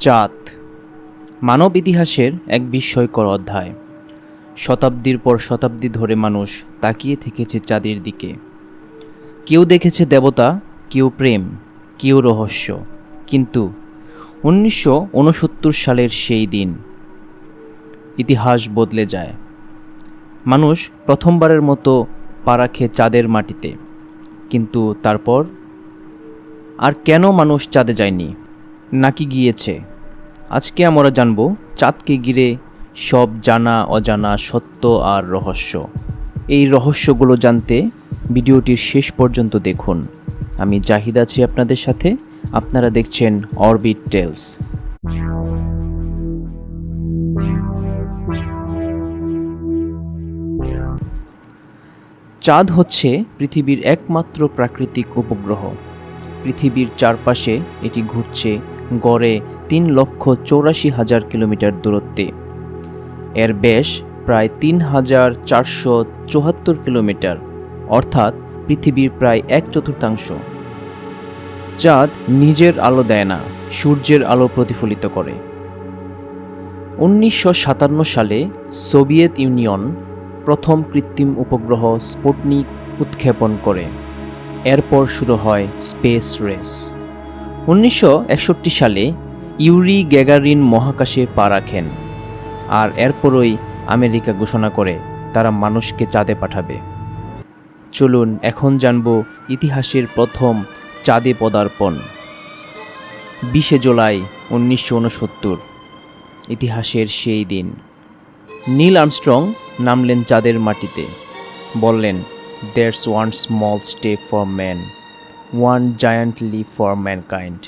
চাঁদ মানব ইতিহাসের এক বিস্ময়কর অধ্যায়। শতাব্দীর পর শতাব্দী ধরে মানুষ তাকিয়ে থেকেছে চাঁদের দিকে। কেউ দেখেছে দেবতা, কেউ প্রেম, কেউ রহস্য। কিন্তু 1969 সালের সেই দিন ইতিহাস বদলে যায়। মানুষ প্রথমবারের মতো পা রাখে চাঁদের মাটিতে। কিন্তু তারপর আর কেন মানুষ চাঁদে যায়নি, নাকি গিয়েছে? আজকে আমরা জানব চাঁদকে ঘিরে সব জানা অজানা সত্য আর রহস্য। এই রহস্যগুলো জানতে ভিডিওটির শেষ পর্যন্ত দেখুন। আমি জাহিদ আছি আপনাদের সাথে। আপনারা দেখছেন অরবিট টেলস। চাঁদ হচ্ছে পৃথিবীর একমাত্র প্রাকৃতিক উপগ্রহ। পৃথিবীর চারপাশে এটি ঘুরছে গড়ে 3,84,000 কিলোমিটার দূরত্বে। এর ব্যাস প্রায় 3,474 কিলোমিটার, অর্থাৎ পৃথিবীর প্রায় 1/4। চাঁদ নিজের আলো দেয় না, সূর্যের আলো প্রতিফলিত করে। 1957 সালে সোভিয়েত ইউনিয়ন প্রথম কৃত্রিম উপগ্রহ স্পুটনিক উৎক্ষেপণ করে। এরপর শুরু হয় স্পেস রেস। 1961 সালে ইউরি গ্যাগারিন মহাকাশে পা রাখেন। আর এরপরই আমেরিকা ঘোষণা করে তারা মানুষকে চাঁদে পাঠাবে। চলুন এখন জানব ইতিহাসের প্রথম চাঁদে পদার্পণ। 20 জুলাই 1969, ইতিহাসের সেই দিন। নীল আর্মস্ট্রং নামলেন চাঁদের মাটিতে। বললেন, "There's one small step for man, one giant leap for mankind."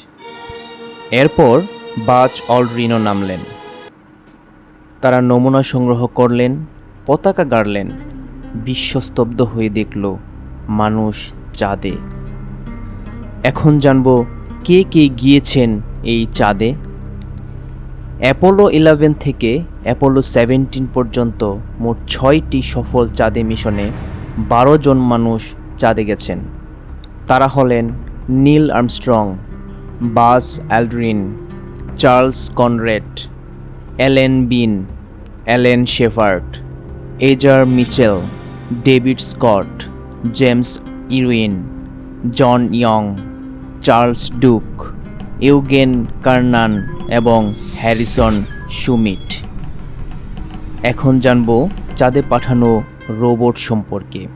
এরপর বাজ অলড্রিনও নামলেন। তারা নমুনা সংগ্রহ করলেন, পতাকা গাড়লেন। বিশ্বস্তব্ধ হয়ে দেখল মানুষ চাঁদে। এখন জানব কে কে গিয়েছেন এই চাঁদে। অ্যাপোলো 11 থেকে অ্যাপোলো 17 পর্যন্ত মোট 6টি সফল চাঁদে মিশনে 12 জন মানুষ চাঁদে গেছেন। তারা হলেন Neil Armstrong, Buzz Aldrin, Charles Conrad, Alan Bean, Alan Shepard, এজার Mitchell, David Scott, James Irwin, John Young, Charles Duke, Eugene Cernan এবং হ্যারিসন শুমিট। এখন জানব চাঁদে পাঠানো রোবট সম্পর্কে।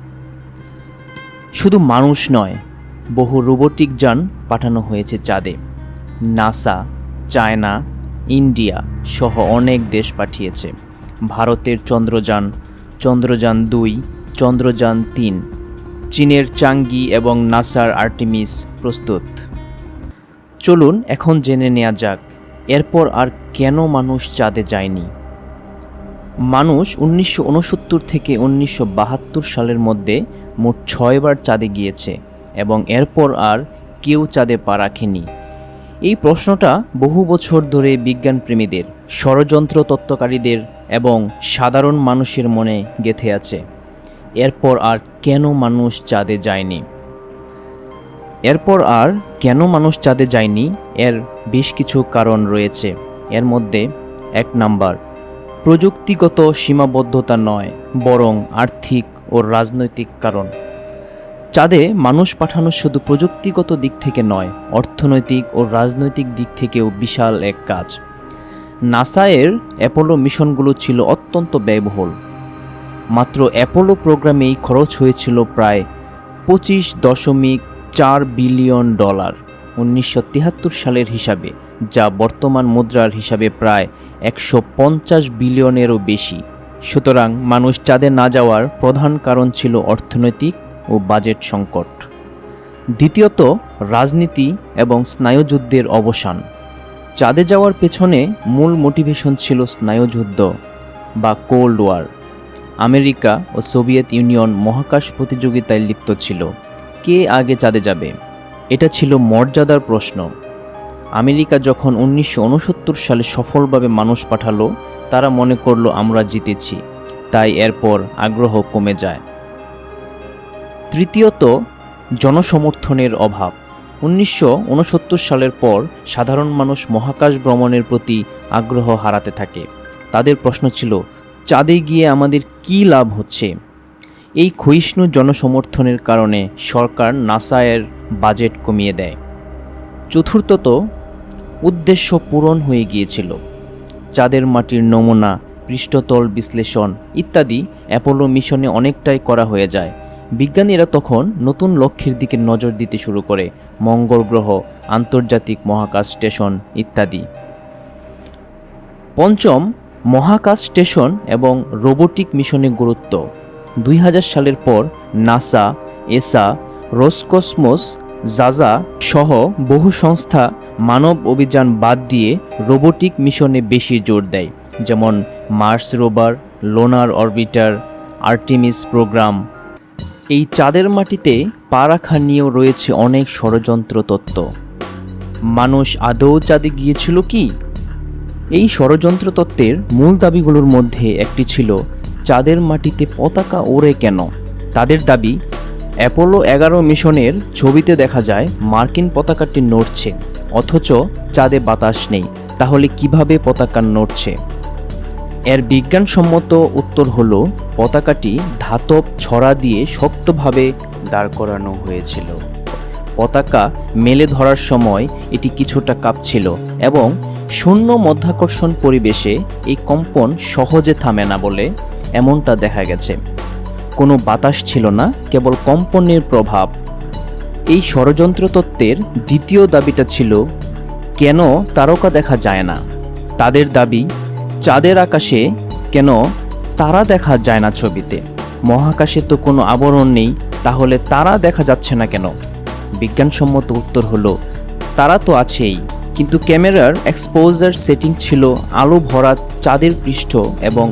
শুধু মানুষ নয়, বহু রোবোটিক যান পাঠানো হয়েছে চাঁদে। নাসা, চায়না, ইন্ডিয়া সহ অনেক দেশ পাঠিয়েছে। ভারতের চন্দ্রযান, চন্দ্রযান 2, চন্দ্রযান 3, চীনের চাঙ্গি এবং নাসার আর্টেমিস প্রস্তুত। চলুন এখন জেনে নেওয়া যাক এরপর আর কেন মানুষ চাঁদে যায়নি। মানুষ 1969 থেকে 1972 সালের মধ্যে মোট 6 বার চাঁদে গিয়েছে এবং এরপর আর কেউ চাঁদে পা রাখেনি। এই প্রশ্নটা বহু বছর ধরে বিজ্ঞানপ্রেমীদের, ষড়যন্ত্র তত্ত্বকারীদের এবং সাধারণ মানুষের মনে গেঁথে আছে। এরপর আর কেন মানুষ চাঁদে যায়নি? এর বেশ কিছু কারণ রয়েছে। এর মধ্যে 1 নাম্বার, প্রযুক্তিগত সীমাবদ্ধতা নয়, বরং আর্থিক ও রাজনৈতিক কারণ। চাঁদে মানুষ পাঠানো শুধু প্রযুক্তিগত দিক থেকে নয়, অর্থনৈতিক ও রাজনৈতিক দিক থেকেও বিশাল এক কাজ। নাসা-এর অ্যাপোলো মিশনগুলো ছিল অত্যন্ত ব্যয়বহুল। মাত্র অ্যাপোলো প্রোগ্রামেই খরচ হয়েছিল প্রায় $25.4 বিলিয়ন 1973 সালের হিসাবে, যা বর্তমান মুদ্রার হিসাবে প্রায় 150 বিলিয়নেরও বেশি। সুতরাং মানুষ চাঁদে না যাওয়ার প্রধান কারণ ছিল অর্থনৈতিক ও বাজেট সংকট। দ্বিতীয়ত, রাজনীতি এবং স্নায়ুযুদ্ধের অবসান। চাঁদে যাওয়ার পেছনে মূল মোটিভেশন ছিল স্নায়ুযুদ্ধ বা কোল্ড ওয়ার। আমেরিকা ও সোভিয়েত ইউনিয়ন মহাকাশ প্রতিযোগিতায় লিপ্ত ছিল। কে আগে চাঁদে যাবে, এটা ছিল মর্যাদার প্রশ্ন। আমেরিকা যখন 1969 সালে সফলভাবে মানুষ পাঠালো, তারা মনে করলো আমরা জিতেছি, তাই এরপর আগ্রহ কমে যায়। তৃতীয়ত, জনসমর্থনের অভাব। 1969 সালের পর সাধারণ মানুষ মহাকাশ ভ্রমণের প্রতি আগ্রহ হারাতে থাকে। তাদের প্রশ্ন ছিল, চাঁদে গিয়ে আমাদের কী লাভ হচ্ছে? এই ক্ষয়িষ্ণু জনসমর্থনের কারণে সরকার নাসা-এর বাজেট কমিয়ে দেয়। চতুর্থত, উদ্দেশ্য পূরণ হয়ে গিয়েছিল। চাঁদের মাটির নমুনা, পৃষ্ঠতল বিশ্লেষণ ইত্যাদি অ্যাপোলো মিশনে অনেকটাই করা হয়ে যায়। বিজ্ঞানীরা তখন নতুন লক্ষ্যের দিকে নজর দিতে শুরু করে, মঙ্গল গ্রহ, আন্তর্জাতিক মহাকাশ স্টেশন ইত্যাদি। পঞ্চম, মহাকাশ স্টেশন এবং রোবোটিক মিশনের গুরুত্ব। 2000 সালের পর নাসা, এসা, রসকসমস, জাজা সহ বহু সংস্থা মানব অভিযান বাদ দিয়ে রোবোটিক মিশনে বেশি জোর দেয়, যেমন Mars rover, lunar orbiter, Artemis programme. এই চাঁদের মাটিতে পা রাখা নিয়েও রয়েছে অনেক ষড়যন্ত্র তত্ত্ব। মানুষ আদৌ চাঁদে গিয়েছিল কি? এই ষড়যন্ত্র তত্ত্বের মূল দাবিগুলোর মধ্যে একটি ছিল, চাঁদের মাটিতে পতাকা ওড়ে কেন? তাদের দাবি, অ্যাপোলো 11 মিশনের ছবিতে দেখা যায় মার্কিন পতাকাটি নড়ছে, অথচ চাঁদে বাতাস নেই। তাহলে কিভাবে পতাকা নড়ছে? এর বিজ্ঞানসম্মত উত্তর হলো, পতাকাটি ধাতব ছড়া দিয়ে শক্তভাবে দাঁড় করানো হয়েছিল। পতাকা মেলে ধরার সময় এটি কিছুটা কাঁপছিল এবং শূন্য মধ্যাকর্ষণ পরিবেশে এই কম্পন সহজে থামে না বলে এমনটা দেখা গেছে। কোনো বাতাস ছিল না, কেবল কম্পনের প্রভাব। এই ষড়যন্ত্র তত্ত্বের দ্বিতীয় দাবিটা ছিল, কেন তারকা দেখা যায় না? তাদের দাবি, চাঁদের আকাশে কেন তারা দেখা যায় না ছবিতে? মহাকাশে তো কোনো আবরণ নেই, তাহলে তারা দেখা যাচ্ছে না কেন? বিজ্ঞানসম্মত উত্তর হলো, তারা তো আছেই, কিন্তু ক্যামেরার এক্সপোজার সেটিং ছিল আলো ভরা চাঁদের পৃষ্ঠ এবং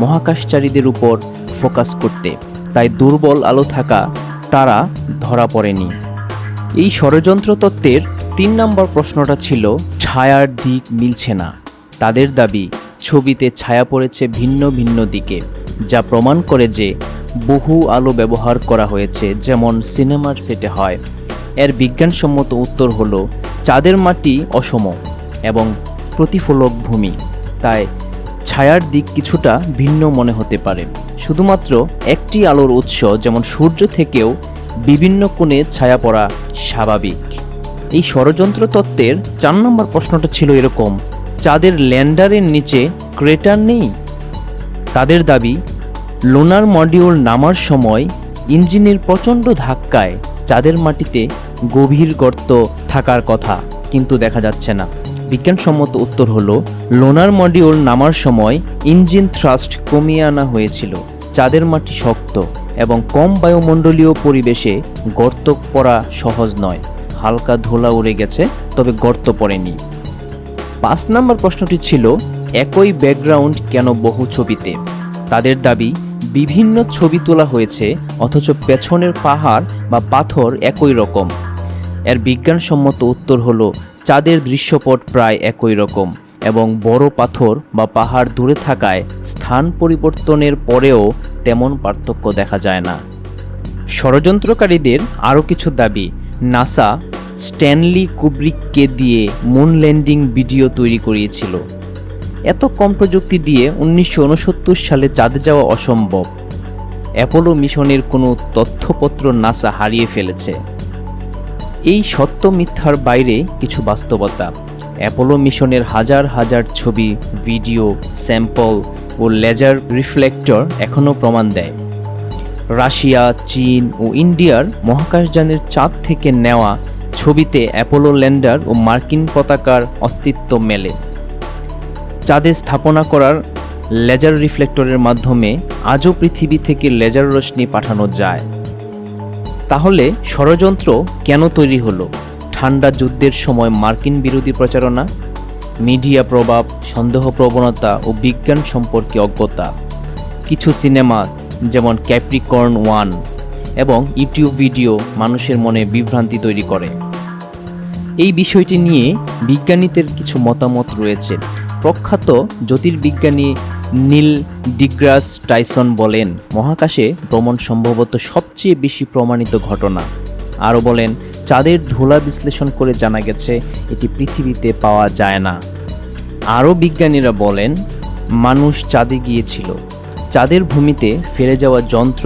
মহাকাশচারীদের উপর ফোকাস করতে, তাই দুর্বল আলো থাকা তারা ধরা পড়েনি। এই ষড়যন্ত্র তত্ত্বের 3 নম্বর প্রশ্নটা ছিল, ছায়ার দিক মিলছে না। তাদের দাবি, ছবিতে ছায়া পড়েছে ভিন্ন ভিন্ন দিকে, যা প্রমাণ করে যে বহু আলো ব্যবহার করা হয়েছে, যেমন সিনেমার সেটে হয়। এর বিজ্ঞানসম্মত উত্তর হলো, চাঁদের মাটি অসম এবং প্রতিফলক ভূমি, তাই ছায়ার দিক কিছুটা ভিন্ন মনে হতে পারে। শুধুমাত্র একটি আলোর উৎস যেমন সূর্য থেকেও বিভিন্ন কোণে ছায়া পড়া স্বাভাবিক। এই ষড়যন্ত্র তত্ত্বের 4 নম্বর প্রশ্নটা ছিল এরকম, চাঁদের ল্যান্ডারের নিচে ক্রেটার নেই? তাদের দাবি, লোনার মডিউল নামার সময় ইঞ্জিনের প্রচণ্ড ধাক্কায় চাঁদের মাটিতে গভীর গর্ত থাকার কথা, কিন্তু দেখা যাচ্ছে না। বিজ্ঞানসম্মত উত্তর হলো, লোনার মডিউল নামার সময় ইঞ্জিন থ্রাস্ট কমিয়ে আনা হয়েছিল। চাঁদের মাটি শক্ত এবং কম বায়ুমণ্ডলীয় পরিবেশে গর্ত পড়া সহজ নয়। হালকা ধুলা উড়ে গেছে, তবে গর্ত পড়েনি। 5 নম্বর প্রশ্নটি ছিল, একই ব্যাকগ্রাউন্ড কেন বহু ছবিতে? তাদের দাবি, বিভিন্ন ছবি তোলা হয়েছে অথচ পেছনের পাহাড় বা পাথর একই রকম। এর বিজ্ঞানসম্মত উত্তর হলো, চাঁদের দৃশ্যপট প্রায় একই রকম এবং বড় পাথর বা পাহাড় দূরে থাকায় স্থান পরিবর্তনের পরেও তেমন পার্থক্য দেখা যায় না। ষড়যন্ত্রকারীদের আরও কিছু দাবি, নাসা স্ট্যানলি কুব্রিককে দিয়ে মুন ল্যান্ডিং ভিডিও তৈরি করিয়েছিল। এত কম প্রযুক্তি দিয়ে 1969 সালে চাঁদে যাওয়া অসম্ভব। অ্যাপোলো মিশনের কোনো তথ্যপত্র নাসা হারিয়ে ফেলেছে। এই সত্য মিথ্যার বাইরে কিছু বাস্তবতা। অ্যাপোলো মিশনের হাজার হাজার ছবি, ভিডিও, স্যাম্পল ও লেজার রিফ্লেক্টর এখনও প্রমাণ দেয়, রাশিয়া, চীন ও ইন্ডিয়ার মহাকাশযানের চাঁদ থেকে নেওয়া ছবিতে অ্যাপোলো ল্যান্ডার ও মার্কিন পতাকার অস্তিত্ব মেলে। চাঁদে স্থাপনা করার লেজার রিফ্লেক্টরের মাধ্যমে আজও পৃথিবী থেকে লেজার রশ্মি পাঠানো যায়। তাহলে ষড়যন্ত্র কেন তৈরি হলো? ঠান্ডা যুদ্ধের সময় মার্কিন বিরোধী প্রচারণা, মিডিয়া প্রভাব, সন্দেহ প্রবণতা ও বিজ্ঞান সম্পর্কে অজ্ঞতা। কিছু সিনেমা যেমন ক্যাপ্রিকর্ন 1 এবং ইউটিউব ভিডিও মানুষের মনে বিভ্রান্তি তৈরি করে। এই বিষয়টি নিয়ে বিজ্ঞানীদের কিছু মতামত রয়েছে। প্রখ্যাত জ্যোতির্বিজ্ঞানী নীল ডিগ্রাস টাইসন বলেন, মহাকাশে ভ্রমণ সম্ভবত সবচেয়ে বেশি প্রমাণিত ঘটনা। আরও বলেন, চাঁদের ধুলা বিশ্লেষণ করে জানা গেছে এটি পৃথিবীতে পাওয়া যায় না। আরও বিজ্ঞানীরা বলেন, মানুষ চাঁদে গিয়েছিল। চাঁদের ভূমিতে ফেলে যাওয়া যন্ত্র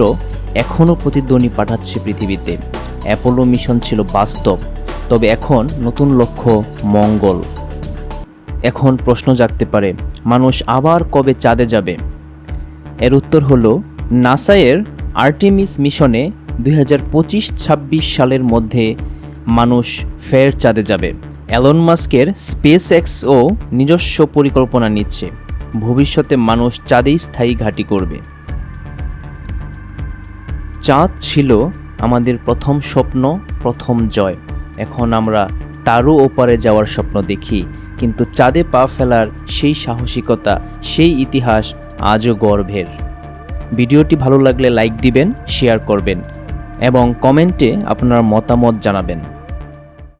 এখনও প্রতিধ্বনি পাঠাচ্ছে পৃথিবীতে। অ্যাপোলো মিশন ছিল বাস্তব, তবে এখন নতুন লক্ষ্য মঙ্গল। এখন প্রশ্ন জাগতে পারে, মানুষ আবার কবে চাঁদে যাবে? এর উত্তর হলো, নাসায়ের আর্টেমিস মিশনে 2025-26 সালের মধ্যে মানুষ ফের চাঁদে যাবে। এলন মাস্কের স্পেস এক্সও নিজস্ব পরিকল্পনা নিচ্ছে। ভবিষ্যতে মানুষ চাঁদেই স্থায়ী ঘাঁটি করবে। চাঁদ ছিল আমাদের প্রথম স্বপ্ন, প্রথম জয়। এখন আমরা তারও ওপারে যাওয়ার স্বপ্ন দেখি, কিন্তু চাঁদে পা ফেলার সেই সাহসিকতা, সেই ইতিহাস আজও গর্বের। ভিডিওটি ভালো লাগলে লাইক দিবেন, শেয়ার করবেন এবং কমেন্টে আপনার মতামত জানাবেন।